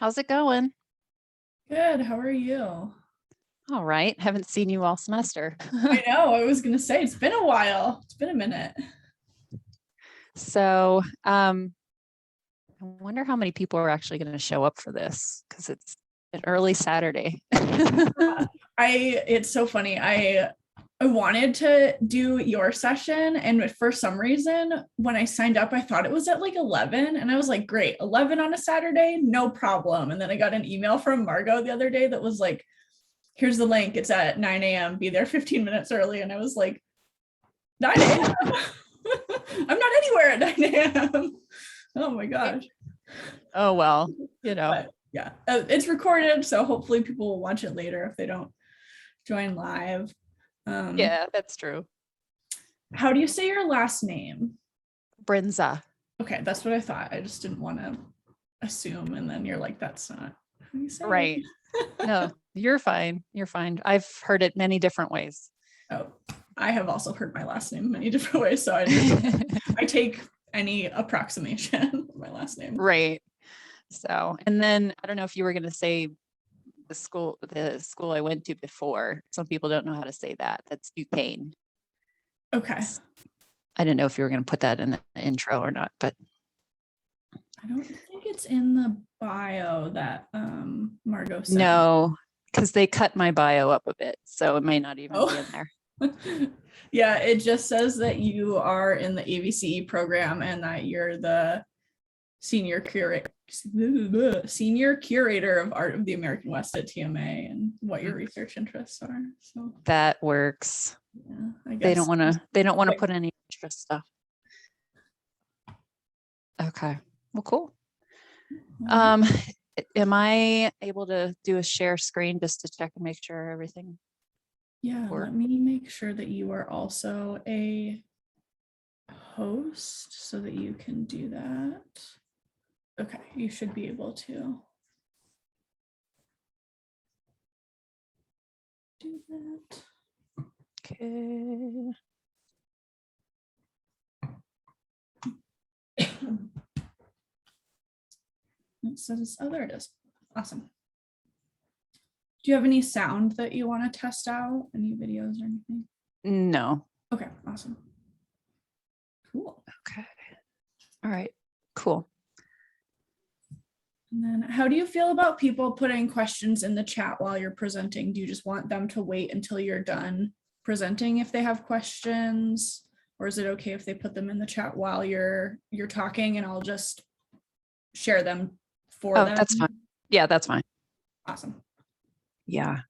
How's it going? Good. How are you? All right. Haven't seen you all semester. I know. I was going to say it's been a while. It's been a minute. So I wonder how many people are actually going to show up for this because it's an early Saturday. It's so funny. I wanted to do your session, and for some reason when I signed up I thought it was at like 11, and I was like, great, 11 on a Saturday, no problem. And then I got an email from Margot the other day that was like, here's the link, it's at 9 a.m. be there 15 minutes early. And I was like, 9 a.m. I'm not anywhere at 9 a.m. Oh my gosh. Oh well, you know. But yeah, it's recorded, so hopefully people will watch it later if they don't join live. Yeah, that's true. How do you say your last name? Brindza. Okay, that's what I thought. I just didn't want to assume, and then you're like, that's not how you say Right. it. No, you're fine. You're fine. I've heard it many different ways. Oh, I have also heard my last name many different ways, so I take any approximation of my last name. Right. So, and then I don't know if you were going to say the school I went to before. Some people don't know how to say that. That's Duquesne. Okay. I didn't know if you were going to put that in the intro or not, but I don't think it's in the bio that Margot said. No, because they cut my bio up a bit, so it may not even be in there. Yeah, it just says that you are in the ABCE program and that you're the senior curator of art of the American West at TMA, and what your research interests are. So that works. Yeah, I guess they don't want to put any extra stuff. Okay, well, cool. Am I able to do a share screen just to check and make sure everything? Yeah, let me make sure that you are also a host so that you can do that. Okay, you should be able to do that. Okay. It says, oh, there it is. Awesome. Do you have any sound that you want to test out? Any videos or anything? No. Okay, awesome. Cool. Okay. All right, cool. And then how do you feel about people putting questions in the chat while you're presenting? Do you just want them to wait until you're done presenting if they have questions? Or is it okay if they put them in the chat while you're talking, and I'll just share them for them? That's fine. Yeah, that's fine. Awesome. Yeah.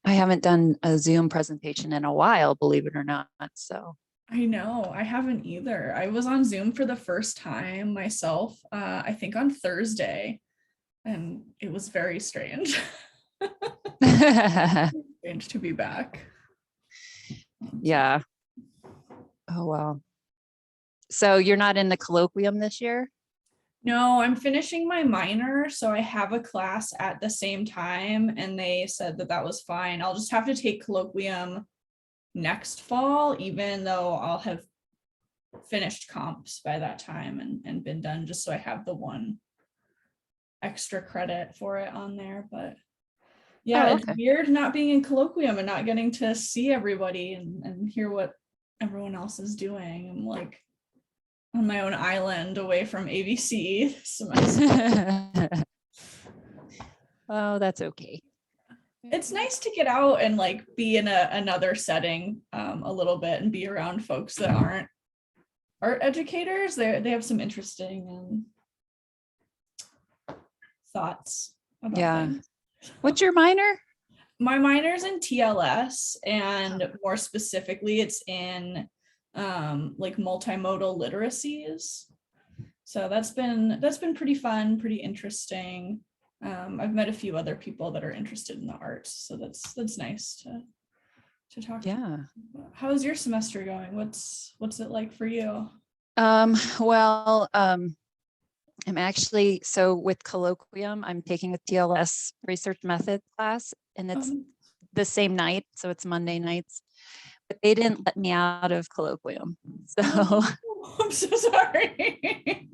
I haven't done a Zoom presentation in a while, believe it or not. So I know, I haven't either. I was on Zoom for the first time myself, I think on Thursday, and it was very strange. Strange to be back. Yeah. Oh, wow. So you're not in the colloquium this year? No, I'm finishing my minor, so I have a class at the same time, and they said that was fine. I'll just have to take colloquium next fall, even though I'll have finished comps by that time and been done, just so I have the one extra credit for it on there. But yeah, It's weird not being in colloquium and not getting to see everybody and hear what everyone else is doing. I'm like on my own island away from ABC semester. Oh, that's okay. It's nice to get out and like be in another setting a little bit and be around folks that aren't art educators. They have some interesting thoughts about things. What's your minor? My minor's in TLS, and more specifically it's in like multimodal literacies. So that's been pretty fun, pretty interesting. I've met a few other people that are interested in the arts, so that's nice to talk to. How's your semester going? What's it like for you? Well, I'm actually, so with colloquium, I'm taking a TLS research method class, and it's the same night, so it's Monday nights, but they didn't let me out of colloquium. So I'm so sorry.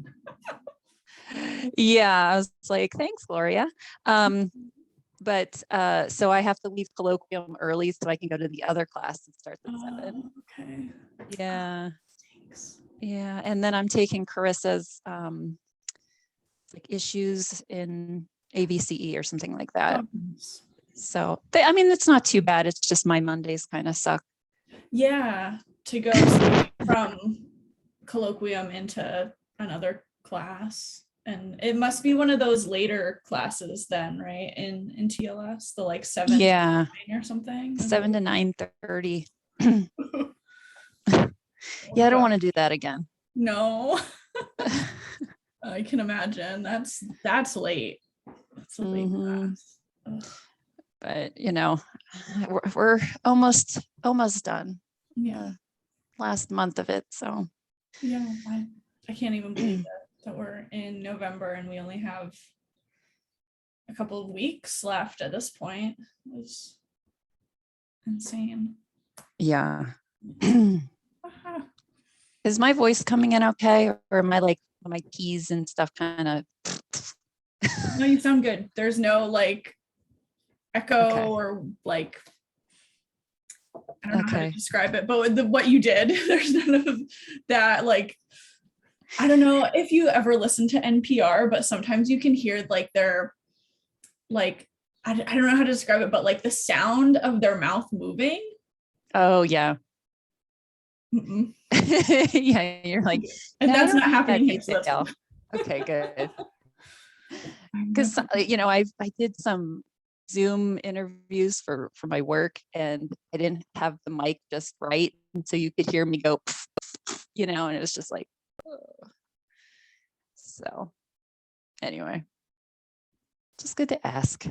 Yeah, I was like, thanks, Gloria. But so I have to leave colloquium early so I can go to the other class that starts at 7. Okay. Yeah. Thanks. Yeah. And then I'm taking Carissa's like issues in ABCE or something like that. So I mean, it's not too bad. It's just my Mondays kind of suck. Yeah, to go from colloquium into another class. And it must be one of those later classes then, right? In TLS, the like 7 to 9 or something. 7 to 9:30. Yeah, I don't want to do that again. No. I can imagine. That's late. That's a late class. But we're almost done. Yeah. Last month of it. So yeah, I can't even believe that we're in November and we only have a couple of weeks left at this point. It was insane. Yeah. Is my voice coming in okay? Or am I like my keys and stuff kind of? No, you sound good. There's no like echo or like, I don't know how to describe it, but what you did, there's none of that. Like, I don't know if you ever listen to NPR, but sometimes you can hear like their, like, I don't know how to describe it, but like the sound of their mouth moving. Oh, yeah. Yeah, you're like, and that's not happening here. So that's okay, good. Because I did some Zoom interviews for my work, and I didn't have the mic just right, and so you could hear me go, and it was just like, oh. So anyway, just good to ask.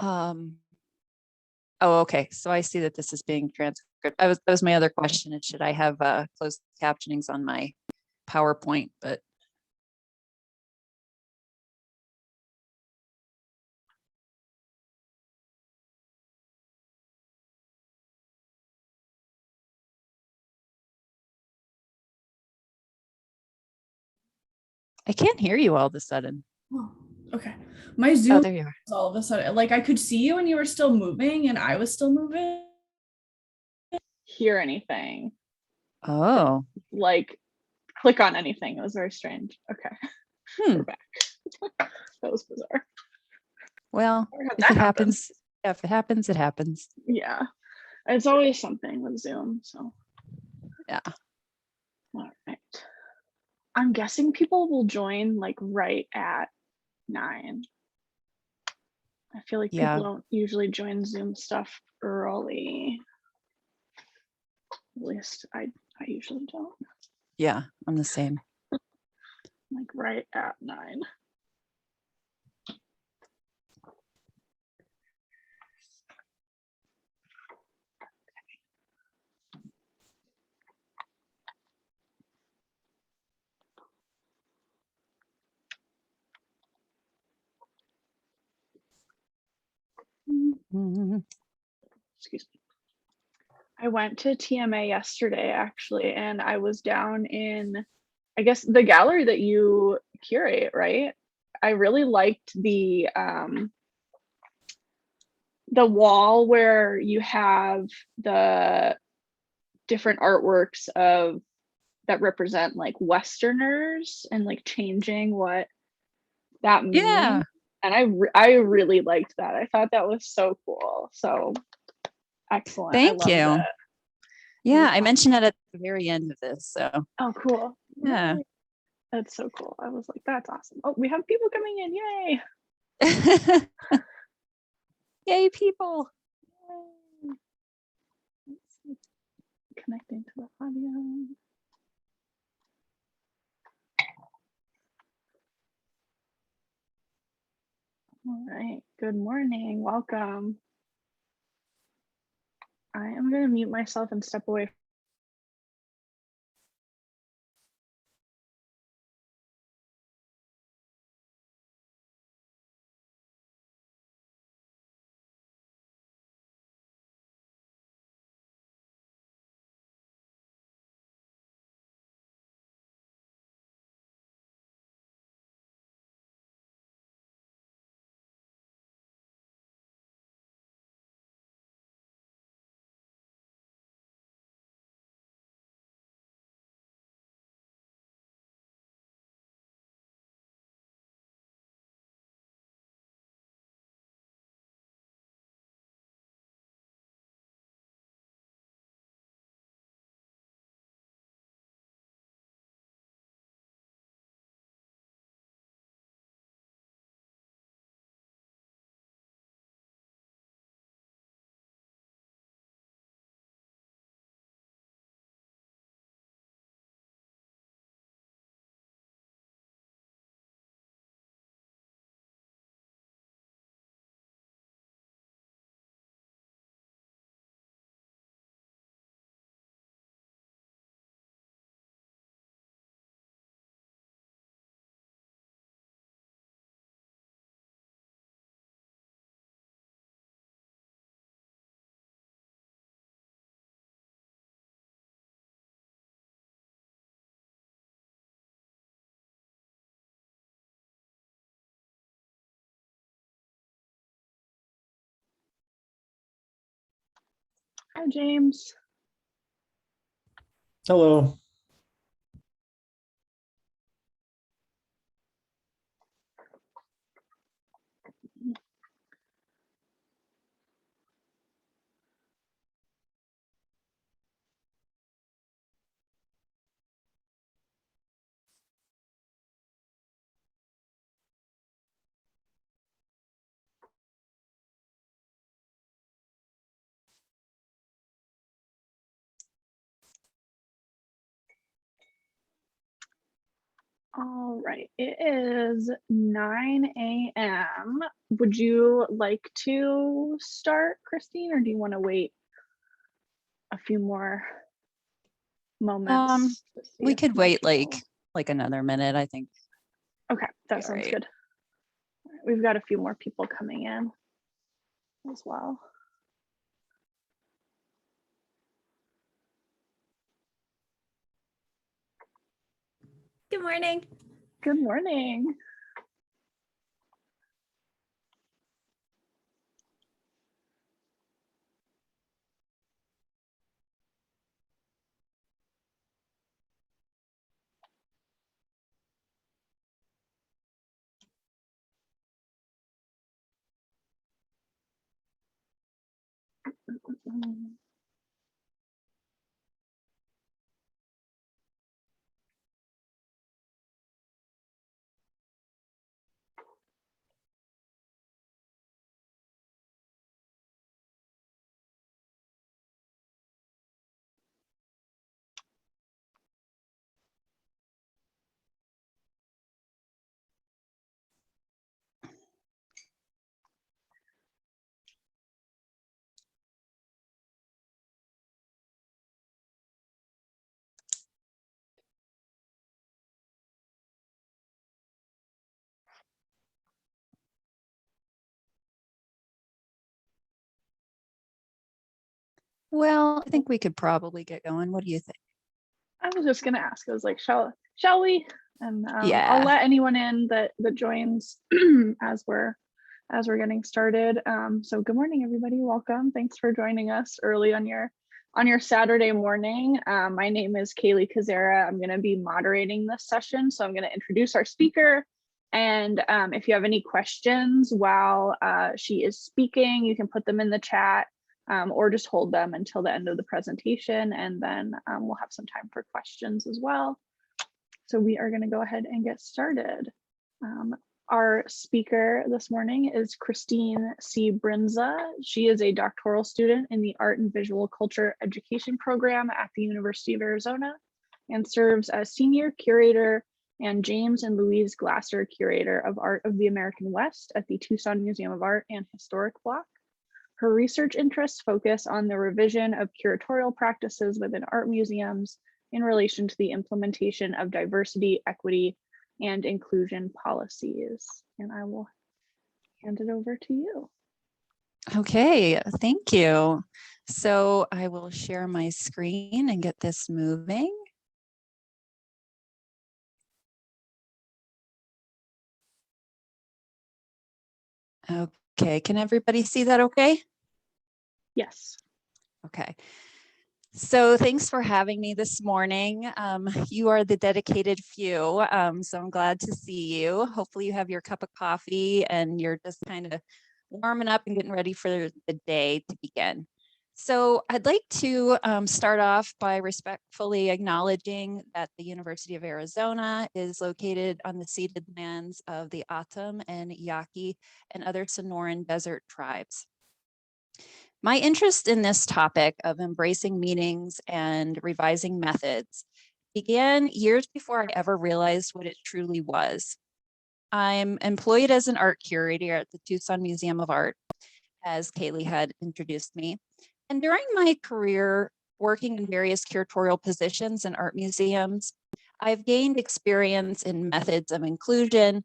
Oh, okay. So I see that this is being transcribed. That was my other question. And should I have closed captionings on my PowerPoint? But I can't hear you all of a sudden. Oh, okay. My Zoom there you are. all of a sudden, like I could see you and you were still moving and I was still moving. Hear anything. Oh. Like click on anything. It was very strange. Okay. We're back. That was bizarre. Well, if it happens, it happens. Yeah. It's always something with Zoom. So yeah. All right. I'm guessing people will join like right at 9. I feel like people don't usually join Zoom stuff early. At least I usually don't. Yeah, I'm the same. Like right at 9. Excuse me. I went to TMA yesterday actually, and I was down in, I guess, the gallery that you curate, right? I really liked the wall where you have the different artworks of that represent like Westerners and like changing what that means. Yeah. And I really liked that. I thought that was so cool. So excellent. Thank you. It. Yeah, I mentioned it at the very end of this. So. Oh, cool. Yeah. That's so cool. I was like, that's awesome. Oh, we have people coming in. Yay. Yay, people. Yay. Connecting to the audio. All right. Good morning. Welcome. I am going to mute myself and step away Hi, James. Hello. All right, it is 9 a.m. Would you like to start, Christine, or do you want to wait a few more moments? To see We if could more wait people- like another minute, I think. Okay, that All sounds right. good. All right, we've got a few more people coming in as well. Good morning. Good morning. Well, I think we could probably get going. What do you think? I was just gonna ask. I was like, shall we? And I'll Yeah. let anyone in that joins as we're getting started. So good morning, everybody. Welcome. Thanks for joining us early on your Saturday morning. My name is Kayleigh Kozyra. I'm going to be moderating this session. So I'm going to introduce our speaker. And if you have any questions while she is speaking, you can put them in the chat. Or just hold them until the end of the presentation, and then we'll have some time for questions as well. So we are going to go ahead and get started. Our speaker this morning is Christine C. Brindza. She is a doctoral student in the Art and Visual Culture Education Program at the University of Arizona and serves as Senior Curator and James and Louise Glasser Curator of Art of the American West at the Tucson Museum of Art and Historic Block. Her research interests focus on the revision of curatorial practices within art museums in relation to the implementation of diversity, equity, and inclusion policies. And I will hand it over to you. Okay, thank you. So I will share my screen and get this moving. Okay, can everybody see that okay? Yes. Okay. So thanks for having me this morning. You are the dedicated few, so I'm glad to see you. Hopefully you have your cup of coffee and you're just kind of warming up and getting ready for the day to begin. So I'd like to start off by respectfully acknowledging that the University of Arizona is located on the ceded lands of the O'odham and Yaqui and other Sonoran Desert tribes. My interest in this topic of embracing meanings and revising methods began years before I ever realized what it truly was. I'm employed as an art curator at the Tucson Museum of Art, as Kayleigh had introduced me. And during my career working in various curatorial positions in art museums, I've gained experience in methods of inclusion,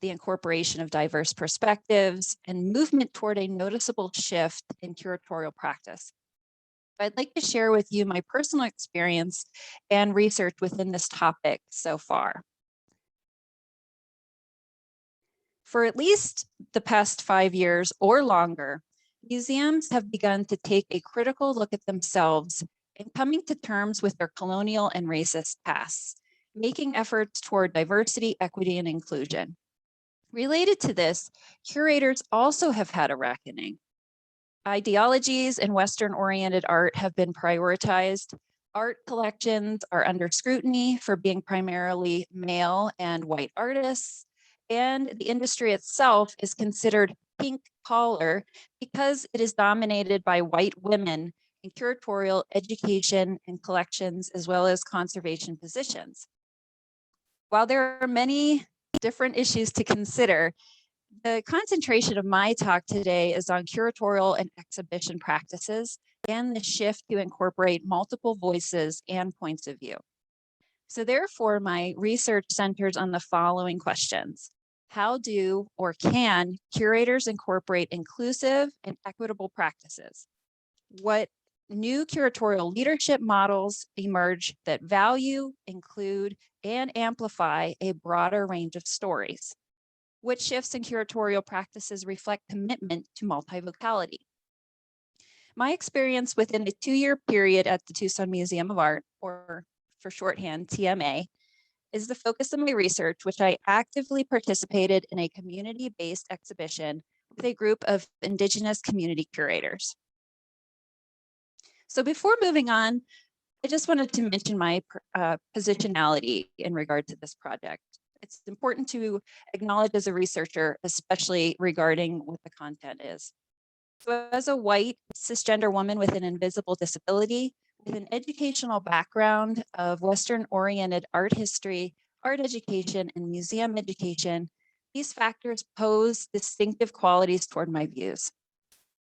the incorporation of diverse perspectives, and movement toward a noticeable shift in curatorial practice. I'd like to share with you my personal experience and research within this topic so far. For at least the past 5 years or longer, museums have begun to take a critical look at themselves and coming to terms with their colonial and racist pasts, making efforts toward diversity, equity, and inclusion. Related to this, curators also have had a reckoning. Ideologies in Western-oriented art have been prioritized. Art collections are under scrutiny for being primarily male and white artists, and the industry itself is considered pink collar because it is dominated by white women in curatorial education and collections, as well as conservation positions. While there are many different issues to consider, the concentration of my talk today is on curatorial and exhibition practices and the shift to incorporate multiple voices and points of view. So therefore, my research centers on the following questions. How do or can curators incorporate inclusive and equitable practices? What new curatorial leadership models emerge that value, include, and amplify a broader range of stories? Which shifts in curatorial practices reflect commitment to multivocality? My experience within a 2-year period at the Tucson Museum of Art, or for shorthand, TMA, is the focus of my research, which I actively participated in a community-based exhibition with a group of Indigenous community curators. So before moving on, I just wanted to mention my positionality in regard to this project. It's important to acknowledge as a researcher, especially regarding what the content is. So as a white cisgender woman with an invisible disability, with an educational background of Western-oriented art history, art education, and museum education, these factors pose distinctive qualities toward my views.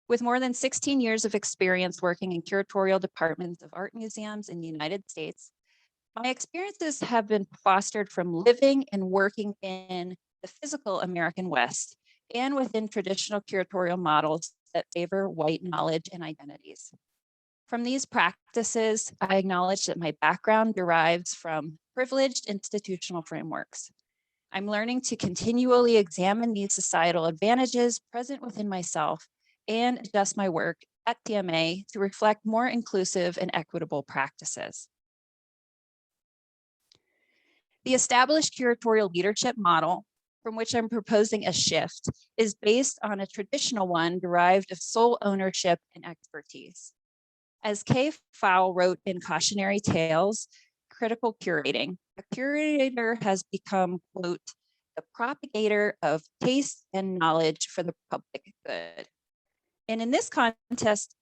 With more than 16 years of experience working in curatorial departments of art museums in the United States, my experiences have been fostered from living and working in the physical American West and within traditional curatorial models that favor white knowledge and identities. From these practices, I acknowledge that my background derives from privileged institutional frameworks. I'm learning to continually examine these societal advantages present within myself and adjust my work at TMA to reflect more inclusive and equitable practices. The established curatorial leadership model, from which I'm proposing a shift, is based on a traditional one derived of sole ownership and expertise. As Kay Fowle wrote in Cautionary Tales, Critical Curating, a curator has become, quote, the propagator of taste and knowledge for the public good. And in this context,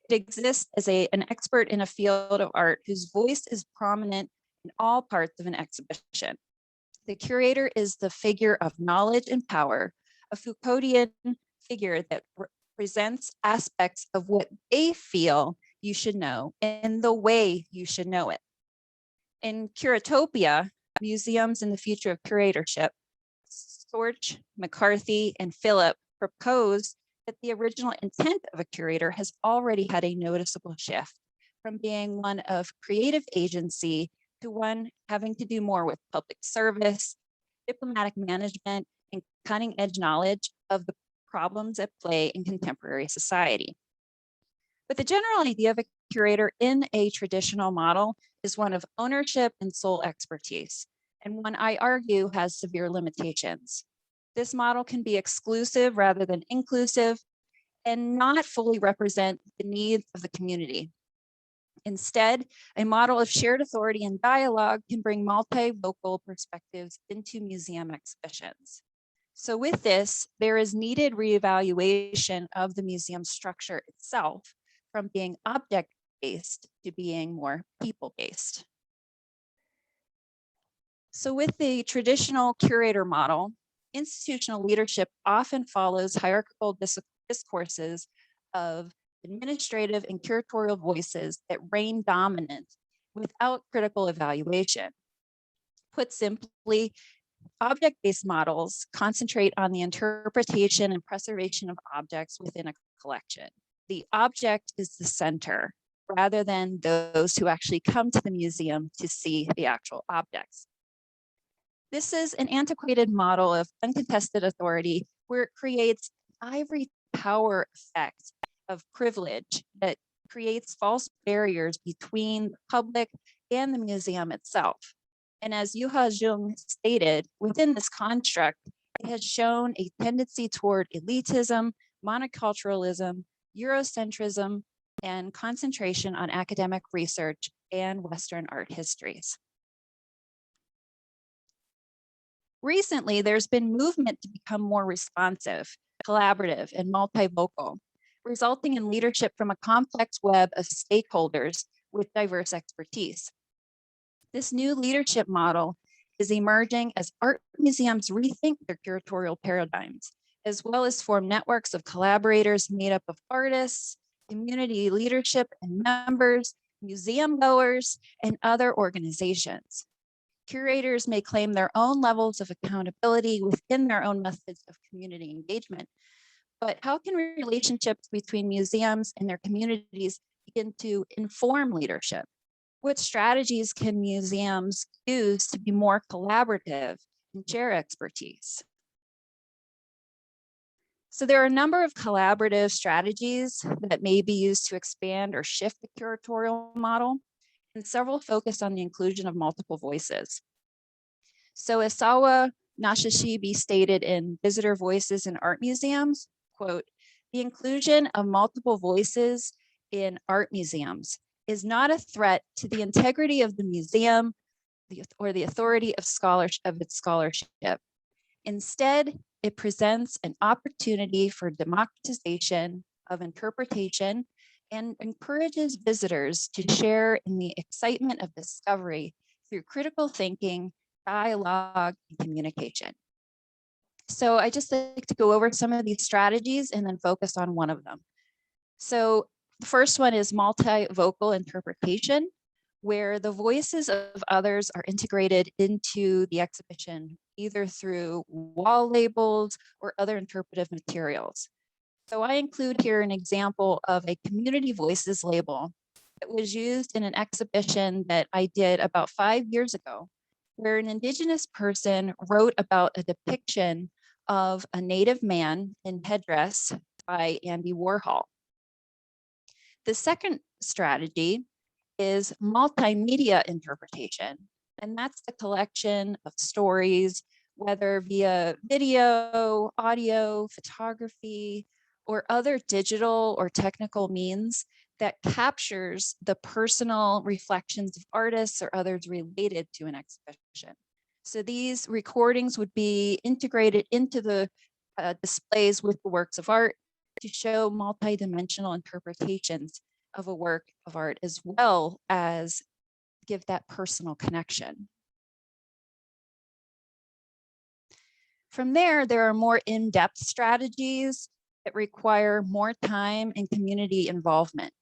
it exists as an expert in a field of art whose voice is prominent in all parts of an exhibition. The curator is the figure of knowledge and power, a Foucauldian figure that represents aspects of what they feel you should know and the way you should know it. In Curatopia, Museums in the Future of Curatorship, Sorge, McCarthy, and Phillip propose that the original intent of a curator has already had a noticeable shift from being one of creative agency to one having to do more with public service, diplomatic management, and cutting edge knowledge of the problems at play in contemporary society. But the general idea of a curator in a traditional model is one of ownership and sole expertise, and one I argue has severe limitations. This model can be exclusive rather than inclusive and not fully represent the needs of the community. Instead, a model of shared authority and dialogue can bring multivocal perspectives into museum exhibitions. So with this, there is needed reevaluation of the museum structure itself from being object-based to being more people-based. So with the traditional curator model, institutional leadership often follows hierarchical discourses of administrative and curatorial voices that reign dominant without critical evaluation. Put simply, object-based models concentrate on the interpretation and preservation of objects within a collection. The object is the center, rather than those who actually come to the museum to see the actual objects. This is an antiquated model of uncontested authority where it creates an ivory power effect of privilege that creates false barriers between the public and the museum itself. And as Yuha Jung stated, within this construct, it has shown a tendency toward elitism, monoculturalism, Eurocentrism, and concentration on academic research and Western art histories. Recently, there's been movement to become more responsive, collaborative, and multivocal, resulting in leadership from a complex web of stakeholders with diverse expertise. This new leadership model is emerging as art museums rethink their curatorial paradigms, as well as form networks of collaborators made up of artists, community leadership and members, museum goers, and other organizations. Curators may claim their own levels of accountability within their own methods of community engagement. But how can relationships between museums and their communities begin to inform leadership? What strategies can museums use to be more collaborative and share expertise? So there are a number of collaborative strategies that may be used to expand or shift the curatorial model, and several focus on the inclusion of multiple voices. So Isawa Nashishibi stated in Visitor Voices in Art Museums, quote, "The inclusion of multiple voices in art museums is not a threat to the integrity of the museum or the authority of its scholarship. Instead, it presents an opportunity for democratization of interpretation and encourages visitors to share in the excitement of discovery through critical thinking, dialogue, and communication." So I just like to go over some of these strategies and then focus on one of them. So the first one is multivocal interpretation, where the voices of others are integrated into the exhibition, either through wall labels or other interpretive materials. So I include here an example of a community voices label that was used in an exhibition that I did about 5 years ago, where an Indigenous person wrote about a depiction of a Native man in headdress by Andy Warhol. The second strategy is multimedia interpretation, and that's the collection of stories, whether via video, audio, photography, or other digital or technical means that captures the personal reflections of artists or others related to an exhibition. So these recordings would be integrated into the displays with the works of art to show multidimensional interpretations of a work of art, as well as give that personal connection. From there are more in-depth strategies that require more time and community involvement.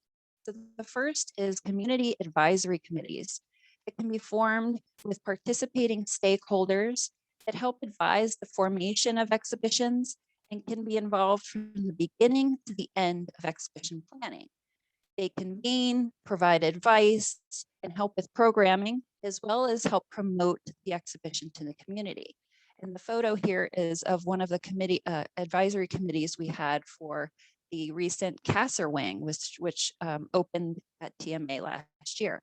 So the first is community advisory committees that can be formed with participating stakeholders that help advise the formation of exhibitions and can be involved from the beginning to the end of exhibition planning. They convene, provide advice, and help with programming, as well as help promote the exhibition to the community. And the photo here is of one of the committee advisory committees we had for the recent Kasser Wing, which opened at TMA last year.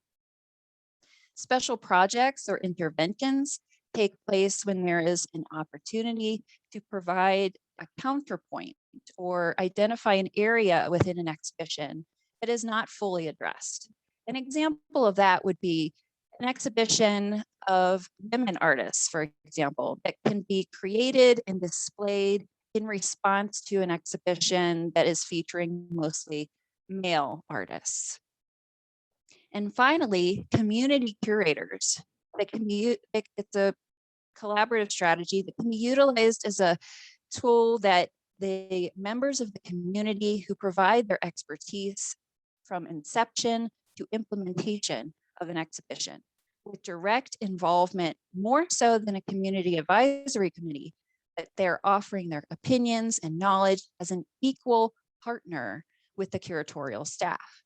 Special projects or interventions take place when there is an opportunity to provide a counterpoint or identify an area within an exhibition that is not fully addressed. An example of that would be an exhibition of women artists, for example, that can be created and displayed in response to an exhibition that is featuring mostly male artists. And finally, community curators that can be, it's a collaborative strategy that can be utilized as a tool that the members of the community who provide their expertise from inception to implementation of an exhibition with direct involvement, more so than a community advisory committee, that they're offering their opinions and knowledge as an equal partner with the curatorial staff.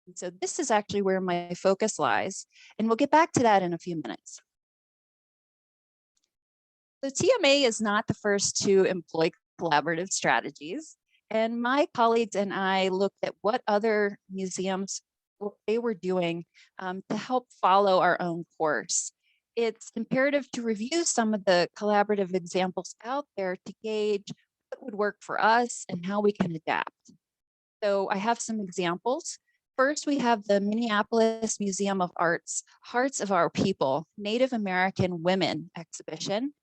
And so this is actually where my focus lies, and we'll get back to that in a few minutes. So TMA is not the first to employ collaborative strategies, And my colleagues and I looked at what other museums, what they were doing to help follow our own course. It's imperative to review some of the collaborative examples out there to gauge what would work for us and how we can adapt. So I have some examples. First, we have the Minneapolis Museum of Art's Hearts of Our People, Native American Women exhibition,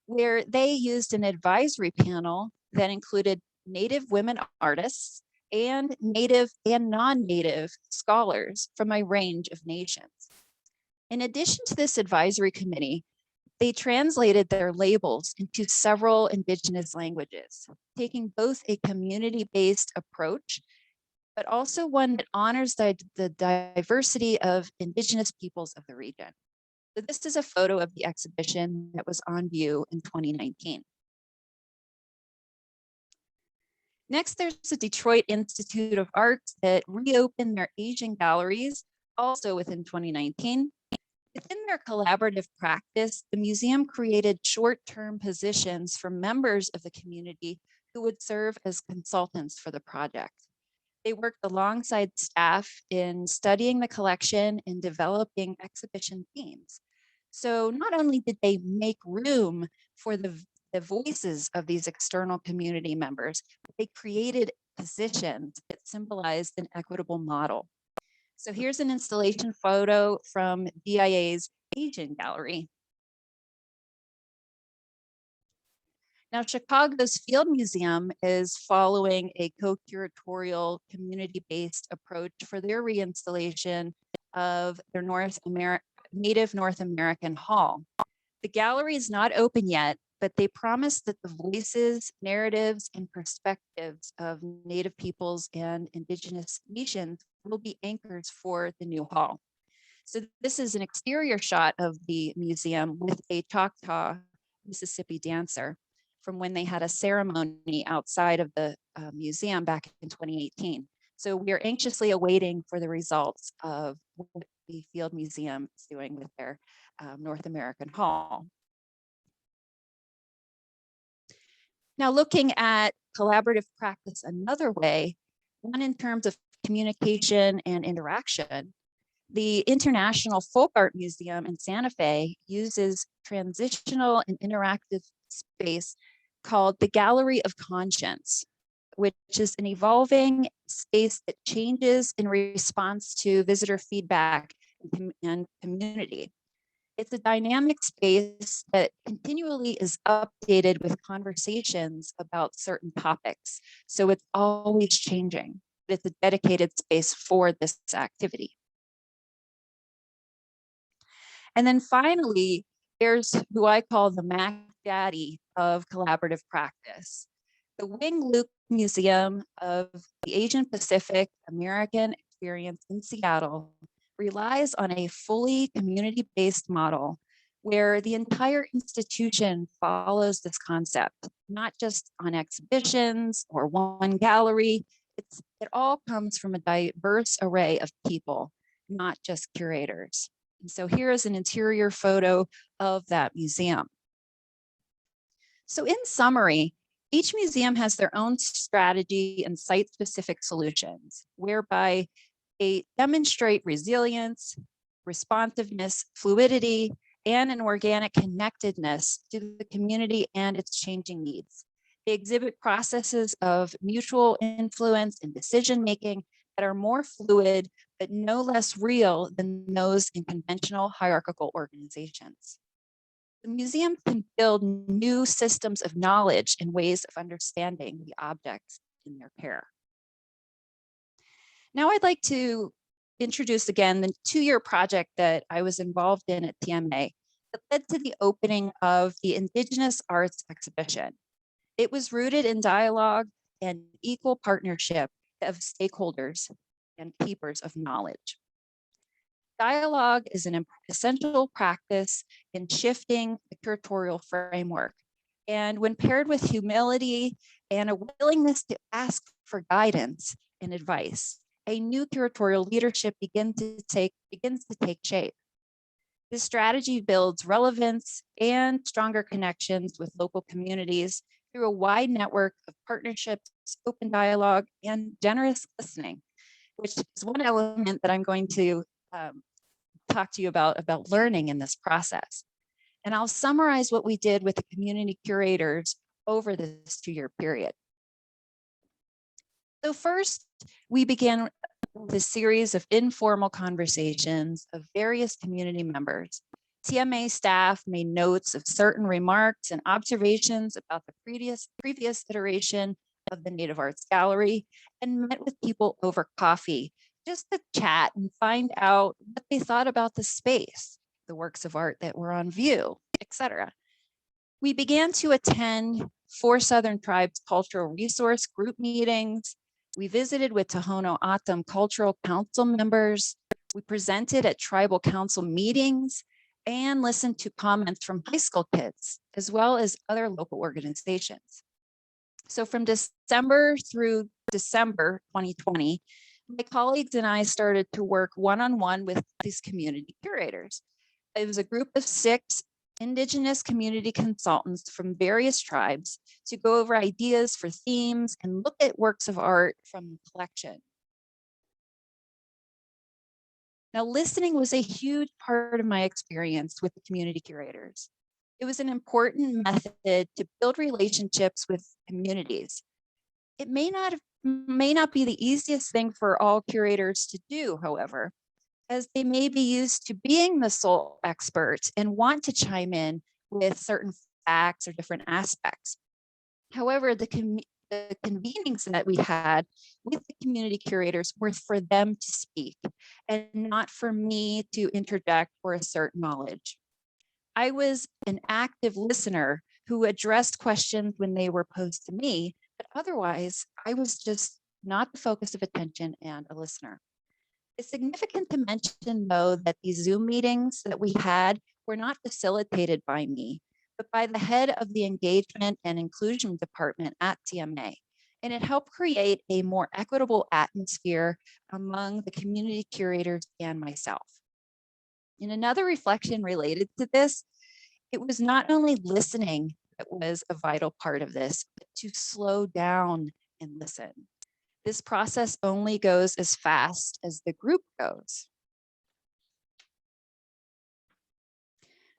where they used an advisory panel that included Native women artists and Native and non-Native scholars from a range of nations. In addition to this advisory committee, they translated their labels into several Indigenous languages, taking both a community-based approach, but also one that honors the diversity of Indigenous peoples of the region. So this is a photo of the exhibition that was on view in 2019. Next, there's the Detroit Institute of Arts that reopened their Asian galleries also within 2019. Within their collaborative practice, the museum created short-term positions for members of the community who would serve as consultants for the project. They worked alongside staff in studying the collection and developing exhibition themes. So not only did they make room for the voices of these external community members, but they created positions that symbolized an equitable model. So here's an installation photo from DEIA's Asian Gallery. Now, Chicago's Field Museum is following a co-curatorial community-based approach for their reinstallation of their Native North American Hall. The gallery is not open yet, but they promise that the voices, narratives, and perspectives of Native peoples and Indigenous nations will be anchors for the new hall. So this is an exterior shot of the museum with a Choctaw Mississippi dancer from when they had a ceremony outside of the museum back in 2018. So we are anxiously awaiting for the results of what the Field Museum is doing with their North American Hall. Now, looking at collaborative practice another way, one in terms of communication and interaction, the International Folk Art Museum in Santa Fe uses transitional and interactive space called the Gallery of Conscience, which is an evolving space that changes in response to visitor feedback and community. It's a dynamic space that continually is updated with conversations about certain topics. So it's always changing. It's a dedicated space for this activity. And then finally, there's who I call the Mac Daddy of collaborative practice. The Wing Luke Museum of the Asian Pacific American Experience in Seattle relies on a fully community-based model where the entire institution follows this concept, not just on exhibitions or one gallery. It all comes from a diverse array of people, not just curators. And so here is an interior photo of that museum. So in summary, each museum has their own strategy and site-specific solutions, whereby they demonstrate resilience, responsiveness, fluidity, and an organic connectedness to the community and its changing needs. They exhibit processes of mutual influence and decision-making that are more fluid, but no less real than those in conventional hierarchical organizations. The museum can build new systems of knowledge and ways of understanding the objects in their care. Now I'd like to introduce again the 2-year project that I was involved in at TMA that led to the opening of the Indigenous Arts exhibition. It was rooted in dialogue and equal partnership of stakeholders and keepers of knowledge. Dialogue is an essential practice in shifting the curatorial framework. And when paired with humility and a willingness to ask for guidance and advice, a new curatorial leadership begins to take shape. This strategy builds relevance and stronger connections with local communities through a wide network of partnerships, open dialogue, and generous listening, which is one element that I'm going to talk to you about learning in this process. And I'll summarize what we did with the community curators over this 2-year period. So first, we began with a series of informal conversations of various community members. TMA staff made notes of certain remarks and observations about the previous iteration of the Native Arts Gallery and met with people over coffee just to chat and find out what they thought about the space, the works of art that were on view, etc. We began to attend 4 Southern Tribes cultural resource group meetings. We visited with Tohono O'odham Cultural Council members. We presented at tribal council meetings and listened to comments from high school kids, as well as other local organizations. So from December through December 2020, my colleagues and I started to work one-on-one with these community curators. It was a group of 6 Indigenous community consultants from various tribes to go over ideas for themes and look at works of art from the collection. Now, listening was a huge part of my experience with the community curators. It was an important method to build relationships with communities. It may not be the easiest thing for all curators to do, however, as they may be used to being the sole expert and want to chime in with certain facts or different aspects. However, the convenings that we had with the community curators were for them to speak and not for me to interject or assert knowledge. I was an active listener who addressed questions when they were posed to me, but otherwise I was just not the focus of attention and a listener. It's significant to mention, though, that these Zoom meetings that we had were not facilitated by me, but by the head of the engagement and inclusion department at TMA. And it helped create a more equitable atmosphere among the community curators and myself. In another reflection related to this, it was not only listening that was a vital part of this, but to slow down and listen. This process only goes as fast as the group goes.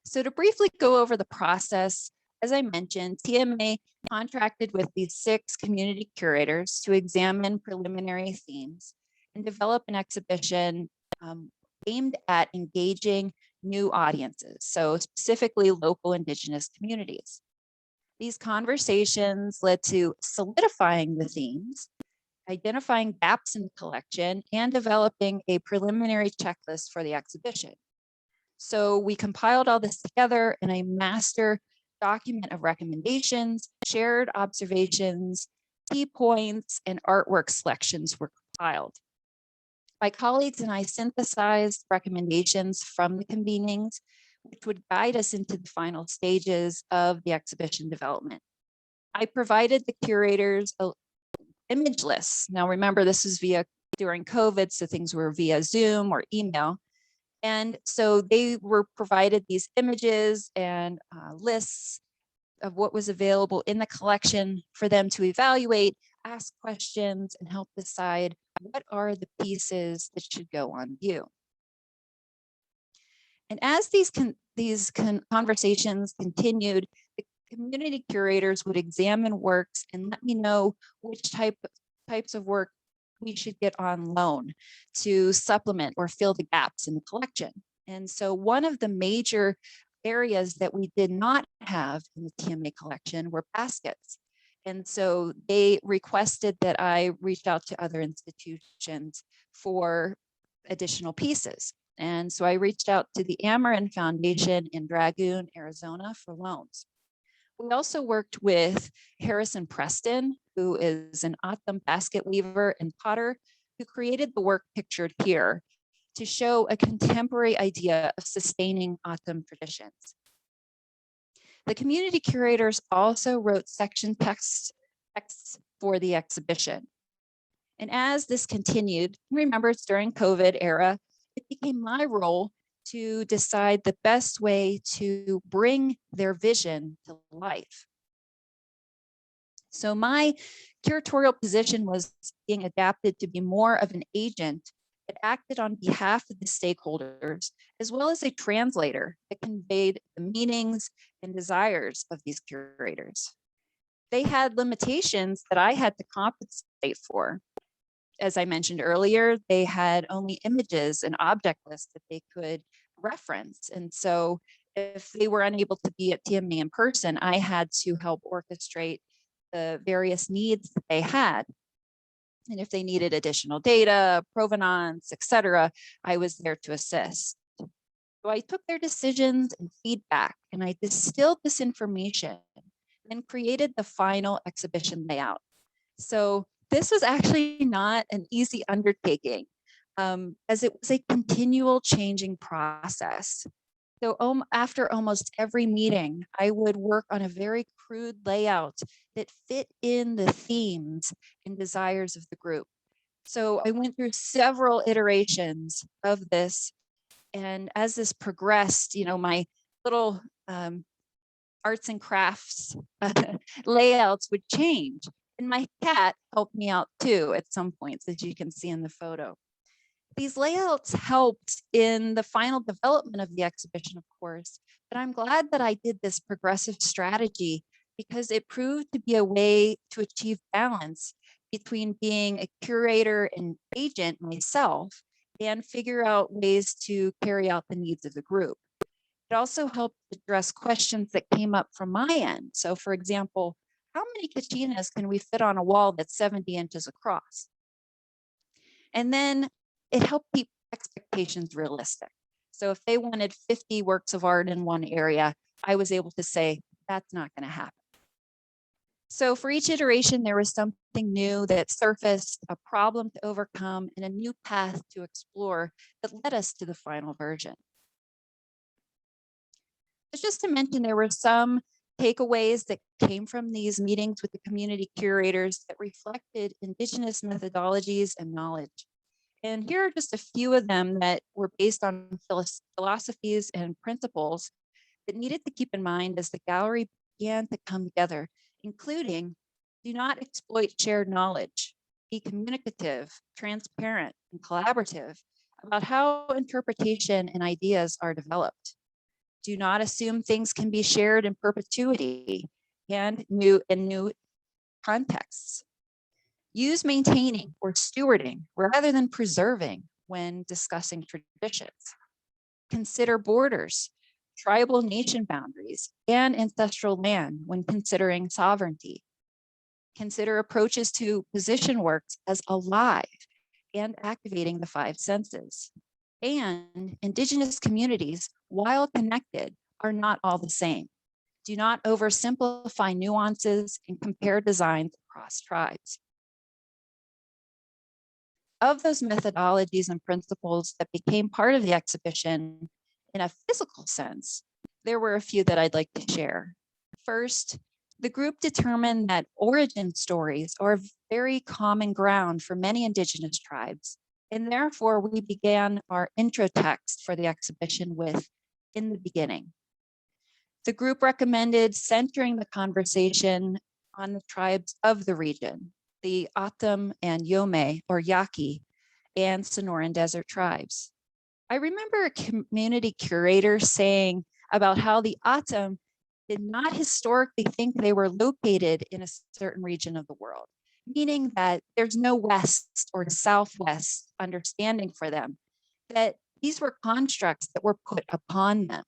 So to briefly go over the process, as I mentioned, TMA contracted with these 6 community curators to examine preliminary themes and develop an exhibition aimed at engaging new audiences, so specifically local Indigenous communities. These conversations led to solidifying the themes, identifying gaps in the collection, and developing a preliminary checklist for the exhibition. So we compiled all this together in a master document of recommendations, shared observations, key points, and artwork selections were compiled. My colleagues and I synthesized recommendations from the convenings, which would guide us into the final stages of the exhibition development. I provided the curators image lists. Now remember, this is during COVID, so things were via Zoom or email. And so they were provided these images and lists of what was available in the collection for them to evaluate, ask questions, and help decide what are the pieces that should go on view. And as these conversations continued, the community curators would examine works and let me know which types of work we should get on loan to supplement or fill the gaps in the collection. And so one of the major areas that we did not have in the TMA collection were baskets. And so they requested that I reach out to other institutions for additional pieces. And so I reached out to the Amarin Foundation in Dragoon, Arizona for loans. We also worked with Harrison Preston, who is an O'odham basket weaver and potter, who created the work pictured here to show a contemporary idea of sustaining O'odham traditions. The community curators also wrote section texts for the exhibition. And as this continued, remember it's during COVID era, it became my role to decide the best way to bring their vision to life. So my curatorial position was being adapted to be more of an agent that acted on behalf of the stakeholders, as well as a translator that conveyed the meanings and desires of these curators. They had limitations that I had to compensate for. As I mentioned earlier, they had only images and object lists that they could reference. And so if they were unable to be at TMA in person, I had to help orchestrate the various needs that they had. And if they needed additional data, provenance, etc., I was there to assist. So I took their decisions and feedback, and I distilled this information and created the final exhibition layout. So this was actually not an easy undertaking, as it was a continual changing process. So after almost every meeting, I would work on a very crude layout that fit in the themes and desires of the group. So I went through several iterations of this. And as this progressed, my little arts and crafts layouts would change. And my cat helped me out too at some points, as you can see in the photo. These layouts helped in the final development of the exhibition, of course, but I'm glad that I did this progressive strategy because it proved to be a way to achieve balance between being a curator and agent myself and figure out ways to carry out the needs of the group. It also helped address questions that came up from my end. So for example, how many kachinas can we fit on a wall that's 70 inches across? And then it helped keep expectations realistic. So if they wanted 50 works of art in one area, I was able to say, that's not going to happen. So for each iteration, there was something new that surfaced, a problem to overcome, and a new path to explore that led us to the final version. Just to mention, there were some takeaways that came from these meetings with the community curators that reflected Indigenous methodologies and knowledge. And here are just a few of them that were based on philosophies and principles that needed to keep in mind as the gallery began to come together, including do not exploit shared knowledge, be communicative, transparent, and collaborative about how interpretation and ideas are developed. Do not assume things can be shared in perpetuity and new contexts. Use maintaining or stewarding rather than preserving when discussing traditions. Consider borders, tribal nation boundaries, and ancestral land when considering sovereignty. Consider approaches to position works as alive and activating the five senses. And Indigenous communities, while connected, are not all the same. Do not oversimplify nuances and compare designs across tribes. Of those methodologies and principles that became part of the exhibition in a physical sense, there were a few that I'd like to share. First, the group determined that origin stories are very common ground for many Indigenous tribes, and therefore we began our intro text for the exhibition with "In the Beginning." The group recommended centering the conversation on the tribes of the region, the Atum and Yome or Yaqui and Sonoran Desert tribes. I remember a community curator saying about how the Atum did not historically think they were located in a certain region of the world, meaning that there's no west or southwest understanding for them, that these were constructs that were put upon them.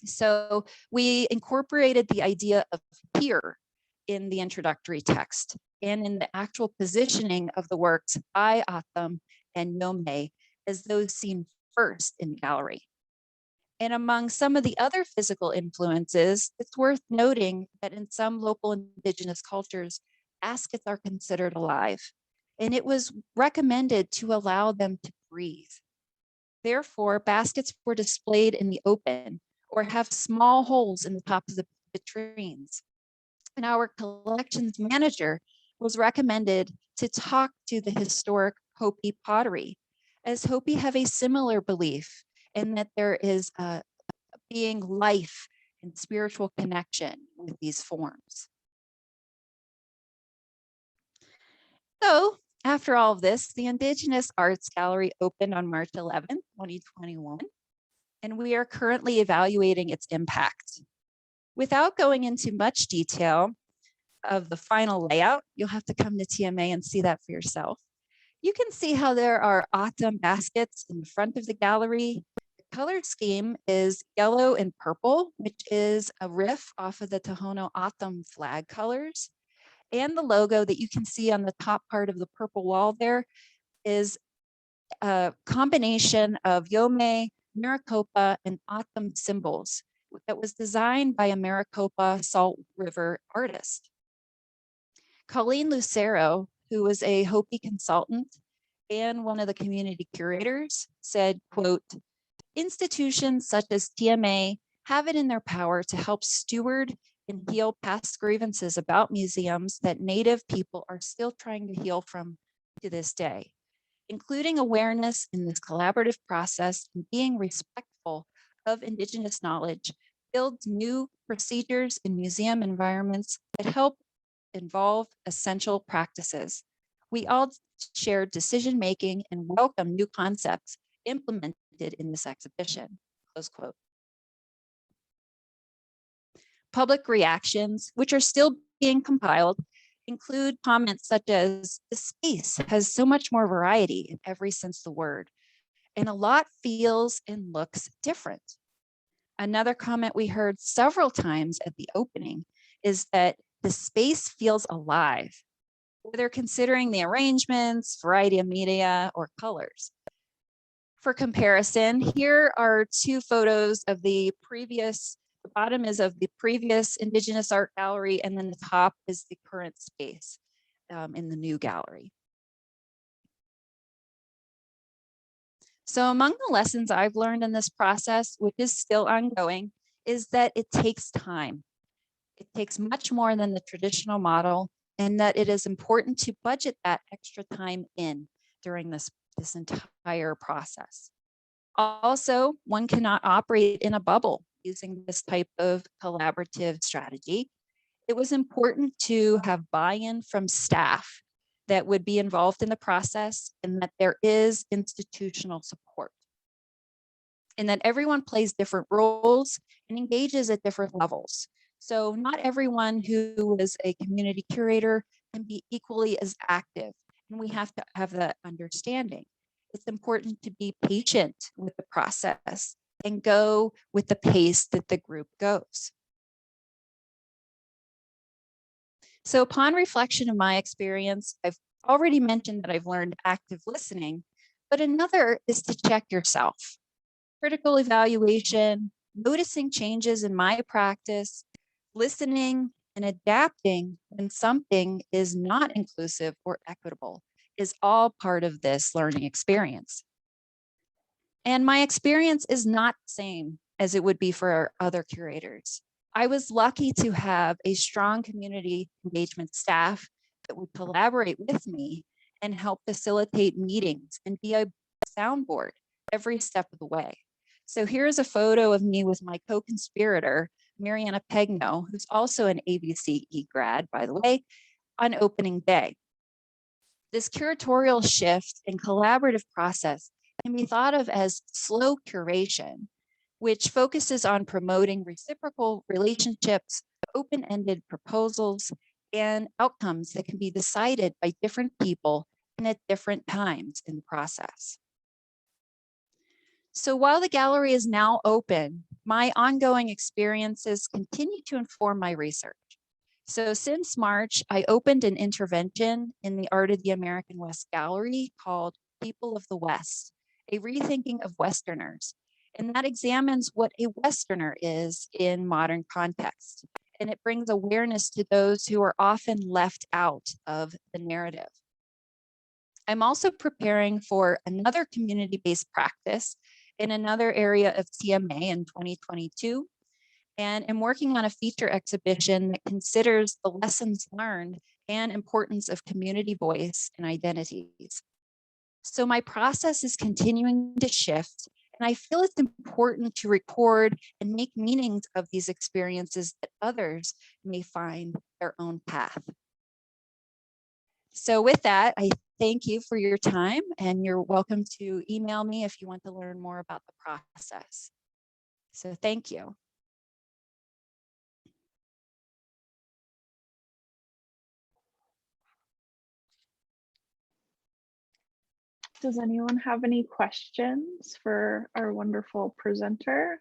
So we incorporated the idea of here in the introductory text and in the actual positioning of the works by Atum and Yome as those seen first in the gallery. And among some of the other physical influences, it's worth noting that in some local Indigenous cultures, baskets are considered alive, and it was recommended to allow them to breathe. Therefore, baskets were displayed in the open or have small holes in the top of the vitrines. And our collections manager was recommended to talk to the historic Hopi pottery, as Hopi have a similar belief in that there is a being life and spiritual connection with these forms. So after all of this, the Indigenous Arts Gallery opened on March 11, 2021, and we are currently evaluating its impact. Without going into much detail of the final layout, you'll have to come to TMA and see that for yourself. You can see how there are autumn baskets in the front of the gallery. The color scheme is yellow and purple, which is a riff off of the Tohono O'odham flag colors. And the logo that you can see on the top part of the purple wall there is a combination of Yome, Maricopa, and O'odham symbols that was designed by a Maricopa Salt River artist. Colleen Lucero, who was a Hopi consultant and one of the community curators, said, quote, "Institutions such as TMA have it in their power to help steward and heal past grievances about museums that Native people are still trying to heal from to this day. Including awareness in this collaborative process and being respectful of Indigenous knowledge builds new procedures in museum environments that help involve essential practices. We all share decision-making and welcome new concepts implemented in this exhibition," close quote. Public reactions, which are still being compiled, include comments such as, "The space has so much more variety in every sense of the word, and a lot feels and looks different." Another comment we heard several times at the opening is that the space feels alive, whether considering the arrangements, variety of media, or colors. For comparison, here are two photos of the bottom is of the previous Indigenous Art Gallery, and then the top is the current space in the new gallery. So among the lessons I've learned in this process, which is still ongoing, is that it takes time. It takes much more than the traditional model, and that it is important to budget that extra time in during this entire process. Also, one cannot operate in a bubble using this type of collaborative strategy. It was important to have buy-in from staff that would be involved in the process, and that there is institutional support, and that everyone plays different roles and engages at different levels. So not everyone who is a community curator can be equally as active, and we have to have that understanding. It's important to be patient with the process and go with the pace that the group goes. So upon reflection of my experience, I've already mentioned that I've learned active listening, but another is to check yourself. Critical evaluation, noticing changes in my practice, listening and adapting when something is not inclusive or equitable is all part of this learning experience. And my experience is not the same as it would be for other curators. I was lucky to have a strong community engagement staff that would collaborate with me and help facilitate meetings and be a soundboard every step of the way. So here's a photo of me with my co-conspirator, Mariana Pegno, who's also an ABCE grad, by the way, on opening day. This curatorial shift and collaborative process can be thought of as slow curation, which focuses on promoting reciprocal relationships, open-ended proposals, and outcomes that can be decided by different people and at different times in the process. So while the gallery is now open, my ongoing experiences continue to inform my research. So since March, I opened an intervention in the Art of the American West Gallery called People of the West, a rethinking of Westerners. And that examines what a Westerner is in modern context. And it brings awareness to those who are often left out of the narrative. I'm also preparing for another community-based practice in another area of TMA in 2022. And I'm working on a feature exhibition that considers the lessons learned and importance of community voice and identities. So my process is continuing to shift, and I feel it's important to record and make meanings of these experiences that others may find their own path. So with that, I thank you for your time, and you're welcome to email me if you want to learn more about the process. So thank you. Does anyone have any questions for our wonderful presenter?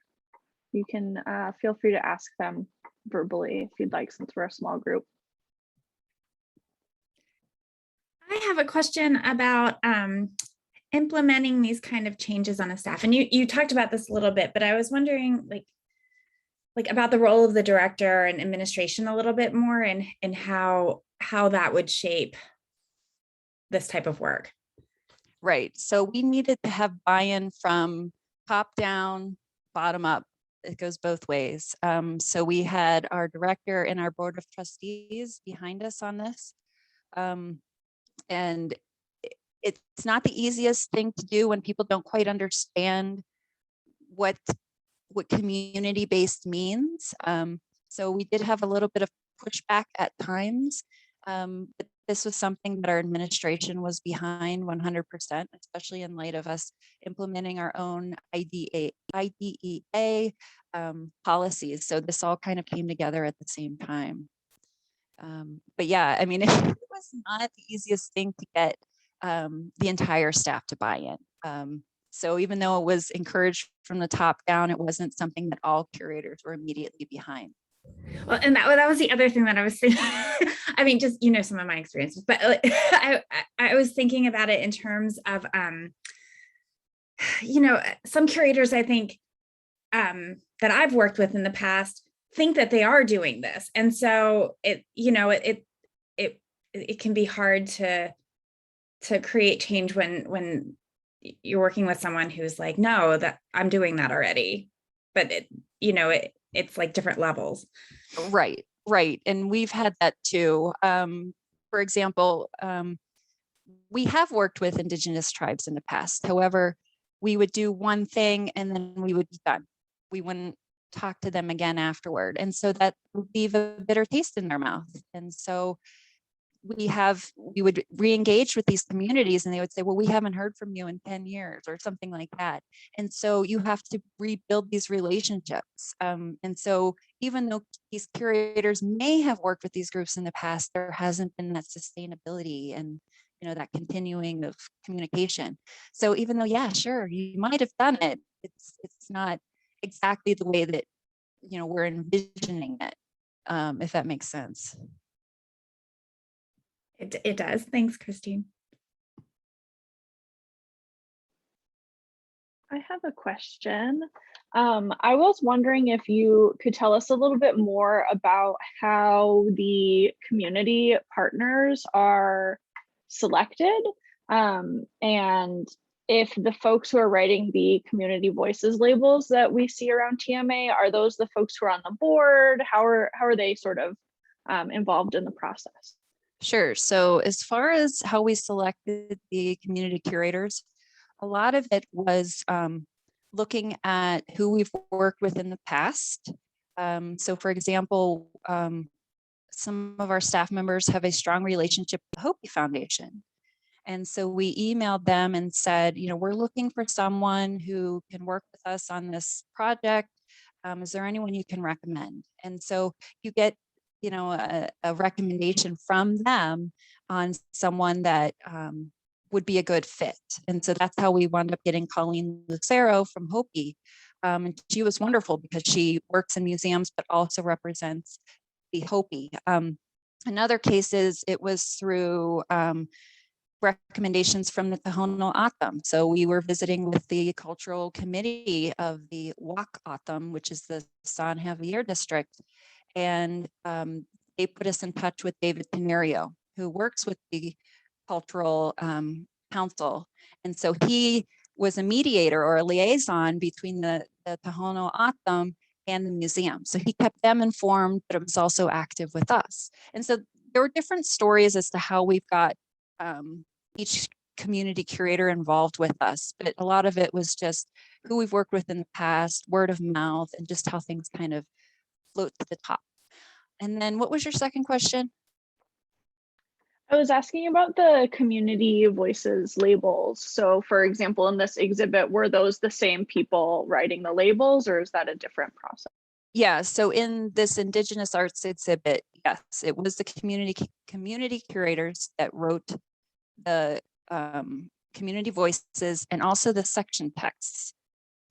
You can feel free to ask them verbally if you'd like, since we're a small group. I have a question about implementing these kind of changes on a staff. And you talked about this a little bit, but I was wondering like about the role of the director and administration a little bit more, and how that would shape this type of work. Right. So we needed to have buy-in from top down, bottom up. It goes both ways. So we had our director and our board of trustees behind us on this. And it's not the easiest thing to do when people don't quite understand what community-based means. So we did have a little bit of pushback at times, but this was something that our administration was behind 100%, especially in light of us implementing our own IDEA policies. So this all kind of came together at the same time. But yeah, I mean, it was not the easiest thing to get the entire staff to buy in. So even though it was encouraged from the top down, it wasn't something that all curators were immediately behind. Well, and that was the other thing that I was thinking. I mean, just, some of my experiences, but I was thinking about it in terms of, some curators, I think, that I've worked with in the past think that they are doing this. And so it can be hard to create change when you're working with someone who's like, no, that I'm doing that already. But it's like different levels. Right. And we've had that too. For example, we have worked with Indigenous tribes in the past. However, we would do one thing and then we would be done. We wouldn't talk to them again afterward. And so that would leave a bitter taste in their mouth. And so we would re-engage with these communities and they would say, well, we haven't heard from you in 10 years or something like that. And so you have to rebuild these relationships. And so even though these curators may have worked with these groups in the past, there hasn't been that sustainability and that continuing of communication. So even though, yeah, sure, you might have done it, it's not exactly the way that we're envisioning it, if that makes sense. It does. Thanks, Christine. I have a question. I was wondering if you could tell us a little bit more about how the community partners are selected, and if the folks who are writing the community voices labels that we see around TMA, are those the folks who are on the board? How are they sort of involved in the process? Sure. So as far as how we selected the community curators, a lot of it was looking at who we've worked with in the past. So for example, some of our staff members have a strong relationship with the Hopi Foundation. And so we emailed them and said, we're looking for someone who can work with us on this project. Is there anyone you can recommend? And so you get a recommendation from them on someone that would be a good fit. And so that's how we wound up getting Colleen Lucero from Hopi. And she was wonderful because she works in museums, but also represents the Hopi. In other cases, it was through recommendations from the Tohono O'odham. So we were visiting with the cultural committee of the Wak O'odham, which is the San Javier district. And they put us in touch with David Tenerio, who works with the cultural council. And so he was a mediator or a liaison between the Tohono O'odham and the museum. So he kept them informed, but it was also active with us. And so there were different stories as to how we've got each community curator involved with us, but a lot of it was just who we've worked with in the past, word of mouth, and just how things kind of float to the top. And then what was your second question? I was asking about the community voices labels. So for example, in this exhibit, were those the same people writing the labels, or is that a different process? Yeah, so in this Indigenous arts exhibit, yes, it was the community curators that wrote the community voices and also the section texts.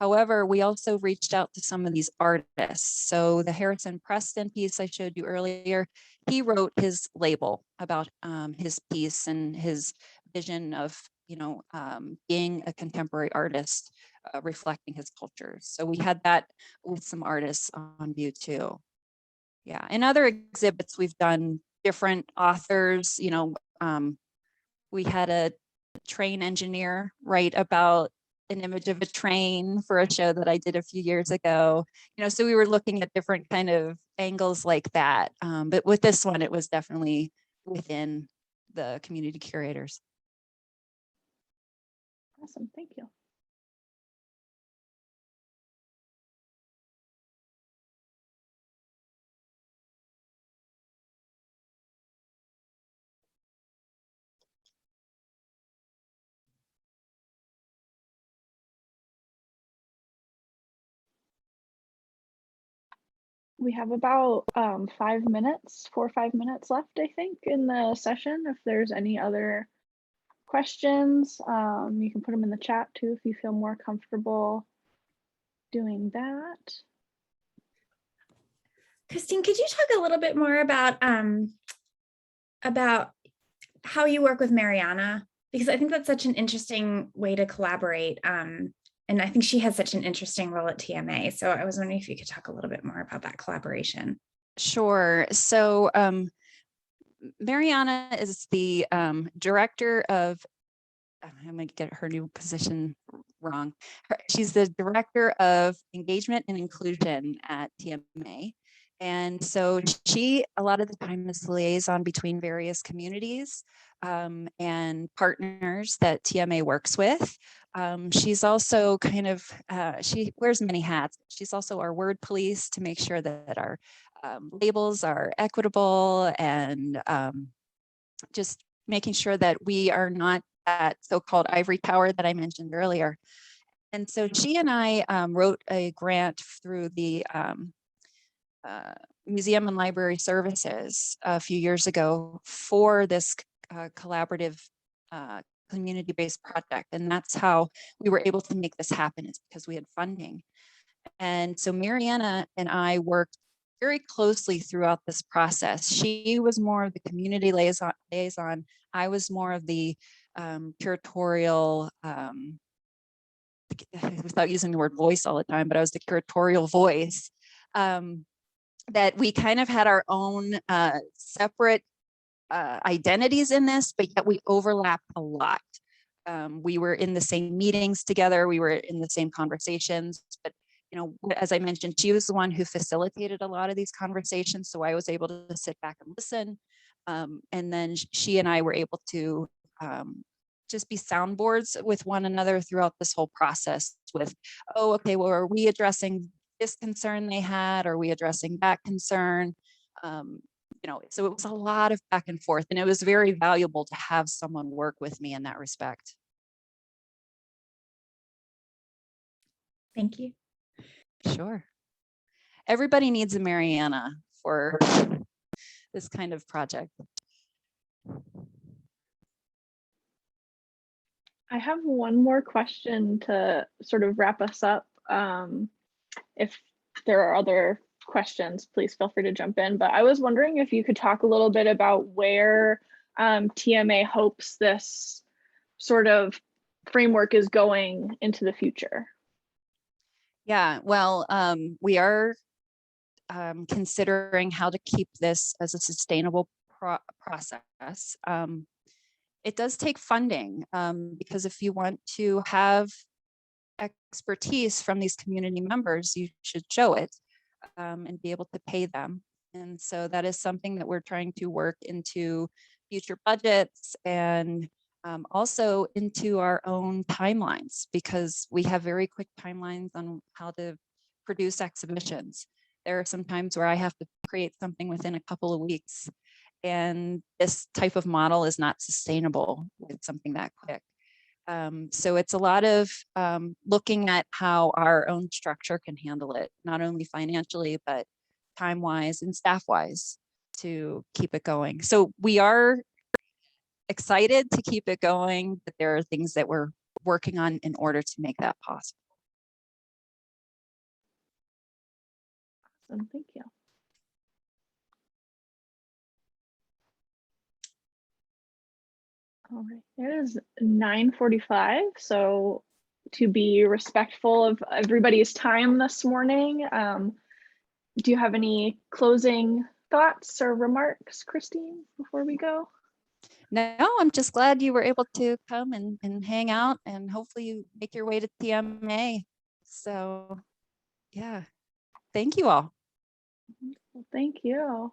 However, we also reached out to some of these artists. So the Harrison Preston piece I showed you earlier, he wrote his label about his piece and his vision of, being a contemporary artist, reflecting his culture. So we had that with some artists on view too. Yeah, in other exhibits, we've done different authors, we had a train engineer write about an image of a train for a show that I did a few years ago. So we were looking at different kind of angles like that. But with this one, it was definitely within the community curators. Awesome, thank you. We have about 5 minutes, 4 or 5 minutes left, I think, in the session. If there's any other questions, you can put them in the chat too if you feel more comfortable doing that. Christine, could you talk a little bit more about how you work with Mariana? Because I think that's such an interesting way to collaborate. And I think she has such an interesting role at TMA. So I was wondering if you could talk a little bit more about that collaboration. Sure. So Mariana is the director of, I'm going to get her new position wrong. She's the director of engagement and inclusion at TMA. And so she, a lot of the time, is the liaison between various communities and partners that TMA works with. She's also kind of, she wears many hats. She's also our word police to make sure that our labels are equitable and just making sure that we are not that so-called ivory tower that I mentioned earlier. And so she and I wrote a grant through the Museum and Library Services a few years ago for this collaborative community-based project. And that's how we were able to make this happen, is because we had funding. And so Mariana and I worked very closely throughout this process. She was more of the community liaison. I was more of the curatorial, without using the word voice all the time, but I was the curatorial voice. That we kind of had our own separate identities in this, but yet we overlapped a lot. We were in the same meetings together. We were in the same conversations, but as I mentioned, she was the one who facilitated a lot of these conversations. So I was able to sit back and listen. And then she and I were able to just be soundboards with one another throughout this whole process with, oh, okay, well, are we addressing this concern they had? Are we addressing that concern? So it was a lot of back and forth, and it was very valuable to have someone work with me in that respect. Thank you. Sure. Everybody needs a Mariana for this kind of project. I have one more question to sort of wrap us up. If there are other questions, please feel free to jump in. But I was wondering if you could talk a little bit about where TMA hopes this sort of framework is going into the future. Yeah, well, we are considering how to keep this as a sustainable process. It does take funding because if you want to have expertise from these community members, you should show it and be able to pay them. And so that is something that we're trying to work into future budgets and also into our own timelines, because we have very quick timelines on how to produce exhibitions. There are some times where I have to create something within a couple of weeks. and this type of model is not sustainable with something that quick. So it's a lot of looking at how our own structure can handle it, not only financially, but time-wise and staff-wise to keep it going. So we are excited to keep it going, but there are things that we're working on in order to make that possible. Awesome, thank you. All right, it is 9:45, so to be respectful of everybody's time this morning, do you have any closing thoughts or remarks, Christine, before we go? No, I'm just glad you were able to come and hang out, and hopefully you make your way to TMA. So yeah, thank you all. Well, thank you.